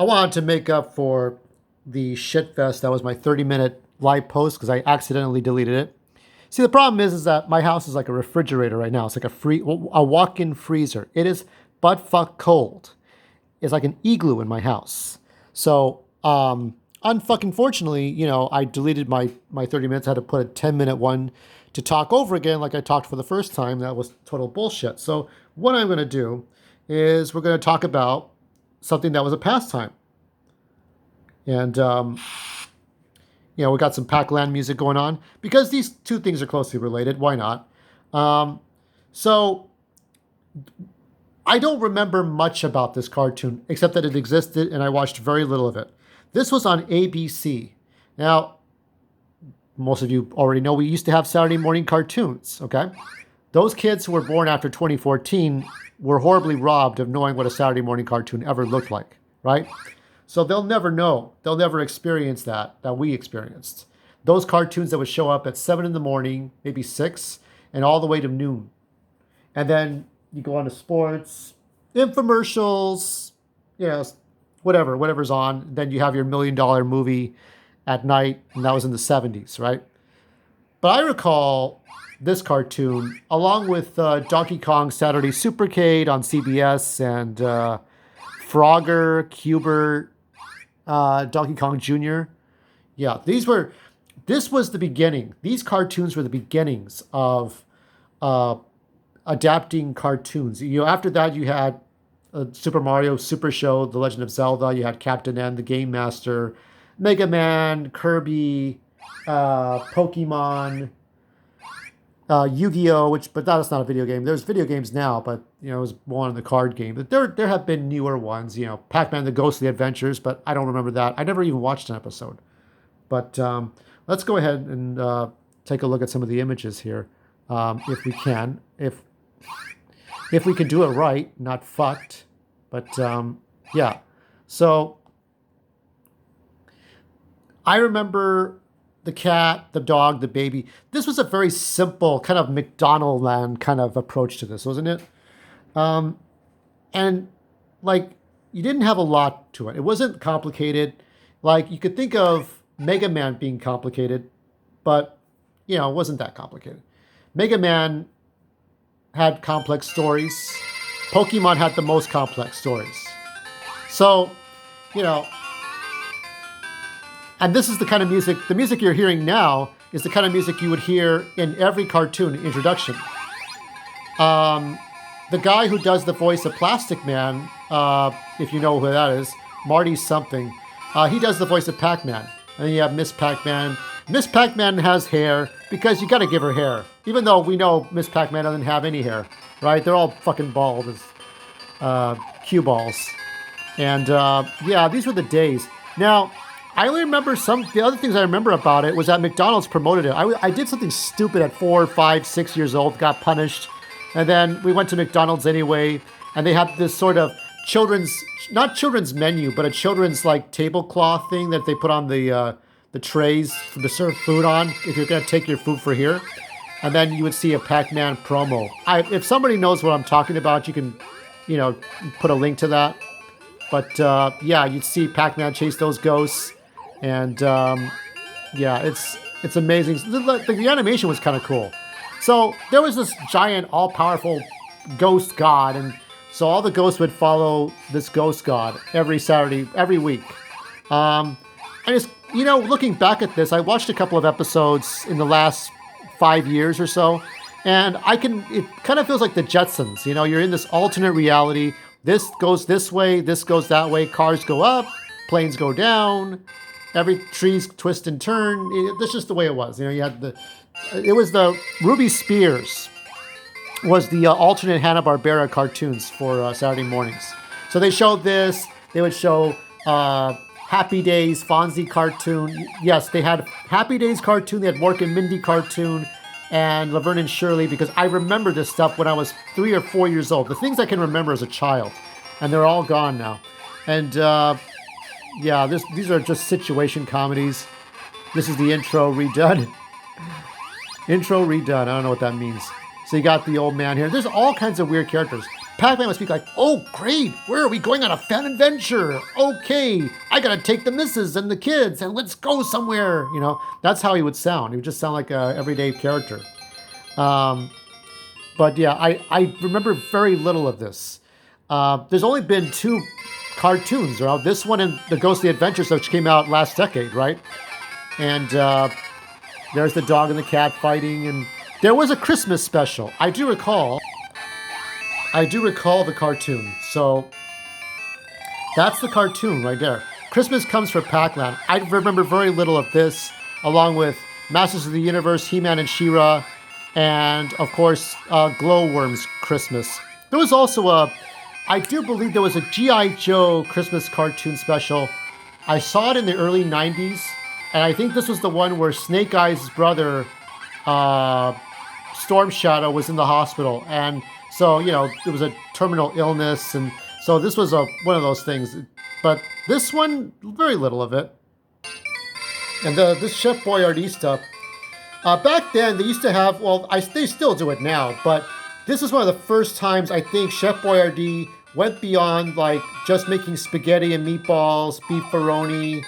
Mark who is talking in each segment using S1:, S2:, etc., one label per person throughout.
S1: I wanted to make up for the shit fest that was my 30-minute live post because I accidentally deleted it. See, the problem is that my house is like a refrigerator right now. It's like a walk-in freezer. It is butt fuck cold. It's like an igloo in my house. So, unfucking fortunately, I deleted my 30 minutes. I had to put a 10-minute one to talk over again, like I talked for the first time. That was total bullshit. So, what I'm going to do is we're going to talk about something that was a pastime. And, we got some Pac-Land music going on because these two things are closely related. Why not? So I don't remember much about this cartoon except that it existed and I watched very little of it. This was on ABC. Now, most of you already know we used to have Saturday morning cartoons, okay? Those kids who were born after 2014 were horribly robbed of knowing what a Saturday morning cartoon ever looked like, right? So they'll never know. They'll never experience that we experienced. Those cartoons that would show up at 7 in the morning, maybe 6, and all the way to noon. And then you go on to sports, infomercials, whatever's on. Then you have your $1 million movie at night, and that was in the 70s, right? But I recall this cartoon, along with Donkey Kong Saturday Supercade on CBS and Frogger, Cubert, Donkey Kong Jr. Yeah, this was the beginning. These cartoons were the beginnings of adapting cartoons. After that you had Super Mario, Super Show, The Legend of Zelda. You had Captain N, the Game Master, Mega Man, Kirby, Pokemon, Yu-Gi-Oh, but that's not a video game. There's video games now, but it was one in the card game. But there have been newer ones. Pac-Man: The Ghostly Adventures, but I don't remember that. I never even watched an episode. But let's go ahead and take a look at some of the images here, if we can. If we can do it right, not fucked. But yeah. So I remember the cat, the dog, the baby. This was a very simple kind of McDonald land kind of approach to this, wasn't it? And like, you didn't have a lot to it. It wasn't complicated. Like, you could think of Mega Man being complicated, but it wasn't that complicated. Mega Man had complex stories. Pokemon had the most complex stories. So, and this is the kind of music, the music you're hearing now is the kind of music you would hear in every cartoon introduction. The guy who does the voice of Plastic Man, if you know who that is, Marty something, he does the voice of Pac-Man. And then you have Miss Pac-Man. Miss Pac-Man has hair because you got to give her hair. Even though we know Miss Pac-Man doesn't have any hair, right? They're all fucking bald as cue balls. And yeah, these were the days. Now, I only remember the other things I remember about it was that McDonald's promoted it. I did something stupid at 4, 5, 6 years old, got punished. And then we went to McDonald's anyway, and they had this sort of not children's menu, but a children's like tablecloth thing that they put on the trays to serve food on if you're going to take your food for here. And then you would see a Pac-Man promo. If somebody knows what I'm talking about, you can, put a link to that. But yeah, you'd see Pac-Man chase those ghosts. And yeah, it's amazing. The animation was kind of cool. So there was this giant, all-powerful ghost god, and so all the ghosts would follow this ghost god every Saturday, every week. And it's, looking back at this, I watched a couple of episodes in the last 5 years or so, and it kind of feels like the Jetsons. You're in this alternate reality. This goes this way, this goes that way. Cars go up, planes go down. Every trees twist and turn. That's just the way it was. You had it was the Ruby Spears was the alternate Hanna-Barbera cartoons for Saturday mornings. So they showed this. They would show Happy Days, Fonzie cartoon. Yes, they had Happy Days cartoon. They had Mork and Mindy cartoon and Laverne and Shirley, because I remember this stuff when I was 3 or 4 years old. The things I can remember as a child. And they're all gone now. And yeah, these are just situation comedies. This is the intro redone. Intro redone. I don't know what that means. So you got the old man here. There's all kinds of weird characters. Pac-Man would speak like, "Oh, great! Where are we going on a fun adventure? Okay, I gotta take the missus and the kids, and let's go somewhere." You know, that's how he would sound. He would just sound like a everyday character. But yeah, I remember very little of this. There's only been 2 cartoons around. This one and the Ghostly Adventures, which came out last decade, right? And there's the dog and the cat fighting, and there was a Christmas special. I do recall the cartoon. So that's the cartoon right there. Christmas Comes for Pac-Man. I remember very little of this, along with Masters of the Universe, He-Man and She-Ra, and of course, Glowworm's Christmas. There was also I do believe there was a G.I. Joe Christmas cartoon special. I saw it in the early 90s, and I think this was the one where Snake Eyes' brother, Storm Shadow, was in the hospital. And so, you know, it was a terminal illness, and so this was one of those things. But this one, very little of it. And this Chef Boyardee stuff, back then they used to have, well, they still do it now, but this is one of the first times I think Chef Boyardee went beyond like just making spaghetti and meatballs, beef baroni,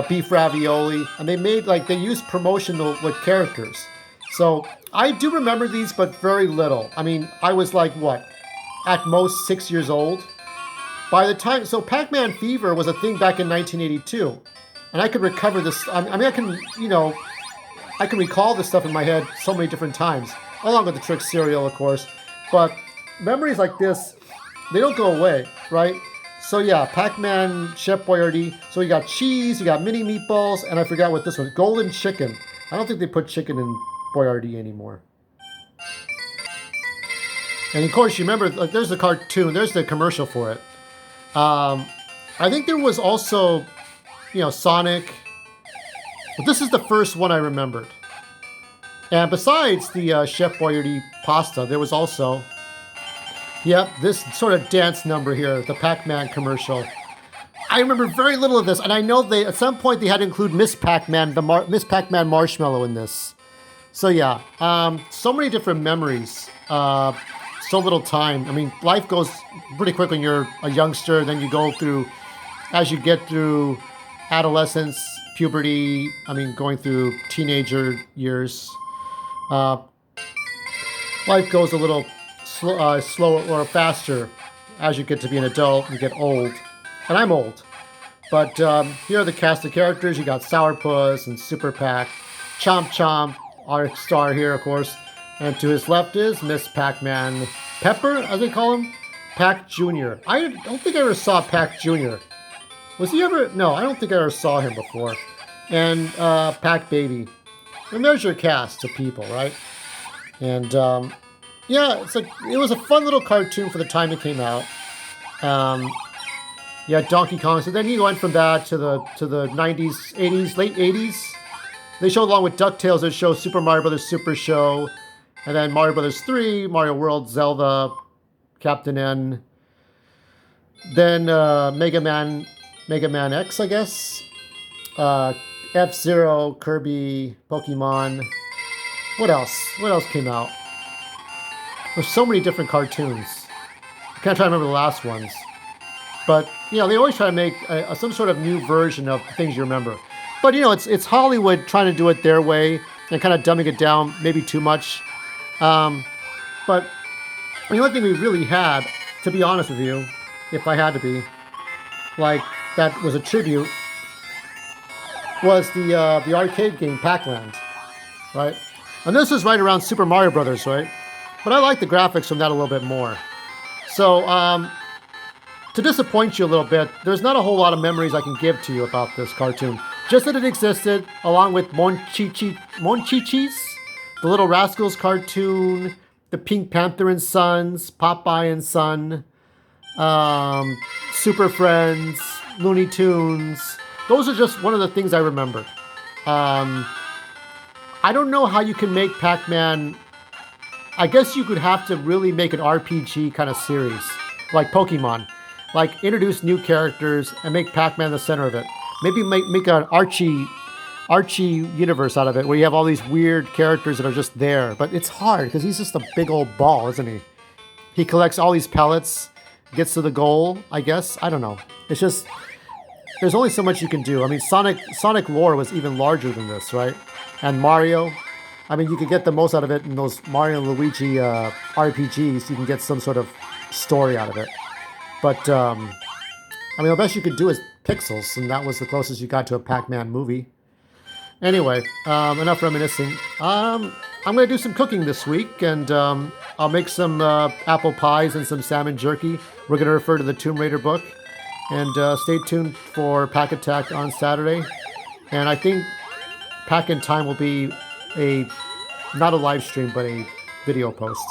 S1: beef ravioli, and they used promotional with characters. So I do remember these, but very little. I mean, I was like, what, at most 6 years old? By the time, so Pac-Man Fever was a thing back in 1982. And I could recover this, I mean, I can recall this stuff in my head so many different times, along with the Trick cereal, of course. But memories like this, they don't go away, right? So yeah, Pac-Man, Chef Boyardee. So you got cheese, you got mini meatballs, and I forgot what this one, golden chicken. I don't think they put chicken in Boyardee anymore. And of course, you remember, like, there's the cartoon, there's the commercial for it. I think there was also, Sonic. But this is the first one I remembered. And besides the Chef Boyardee pasta, there was also, this sort of dance number here, the Pac-Man commercial. I remember very little of this, and I know at some point they had to include Miss Pac-Man, Miss Pac-Man marshmallow in this. So yeah, so many different memories. So little time. I mean, life goes pretty quick when you're a youngster. Then you go through, as you get through adolescence, puberty. I mean, going through teenager years. Life goes a little slower or faster as you get to be an adult. You get old, and I'm old. But here are the cast of characters. You got Sourpuss and Super Pac, Chomp Chomp, our star here, of course. And to his left is Miss Pac-Man Pepper, as they call him, Pac Jr. I don't think I ever saw Pac Jr. Was he ever? No, I don't think I ever saw him before. And Pac Baby. And there's your cast of people, right? And it was a fun little cartoon for the time it came out. Donkey Kong. So then he went from that to the 90s, 80s, late 80s. They showed, along with DuckTales, they showed Super Mario Brothers Super Show. And then Mario Brothers 3, Mario World, Zelda, Captain N. Then Mega Man X, I guess. F-Zero, Kirby, Pokemon. What else? What else came out? There's so many different cartoons. I can't try to remember the last ones. But, they always try to make some sort of new version of things you remember. But, it's Hollywood trying to do it their way and kind of dumbing it down maybe too much. But the only thing we really had, to be honest with you, if I had to be, like, that was a tribute, was the arcade game Pac-Land, right? And this is right around Super Mario Brothers, right? But I like the graphics from that a little bit more. So, to disappoint you a little bit, there's not a whole lot of memories I can give to you about this cartoon. Just that it existed, along with Monchichis, the Little Rascals cartoon, the Pink Panther and Sons, Popeye and Son, Super Friends, Looney Tunes. Those are just one of the things I remember. I don't know how you can make Pac-Man. I guess you could have to really make an RPG kind of series, like Pokemon. Like, introduce new characters and make Pac-Man the center of it. Maybe make an Archie universe out of it, where you have all these weird characters that are just there. But it's hard, because he's just a big old ball, isn't he? he collects all these pellets, gets to the goal, I guess. I don't know. It's just, there's only so much you can do. I mean, Sonic lore was even larger than this, right? And Mario, I mean, you could get the most out of it in those Mario and Luigi RPGs. You can get some sort of story out of it. But, I mean, the best you could do is pixels, and that was the closest you got to a Pac-Man movie. Anyway, enough reminiscing. I'm going to do some cooking this week, and I'll make some apple pies and some salmon jerky. We're going to refer to the Tomb Raider book. And stay tuned for Pack Attack on Saturday. And I think Pack in Time will be not a live stream, but a video post.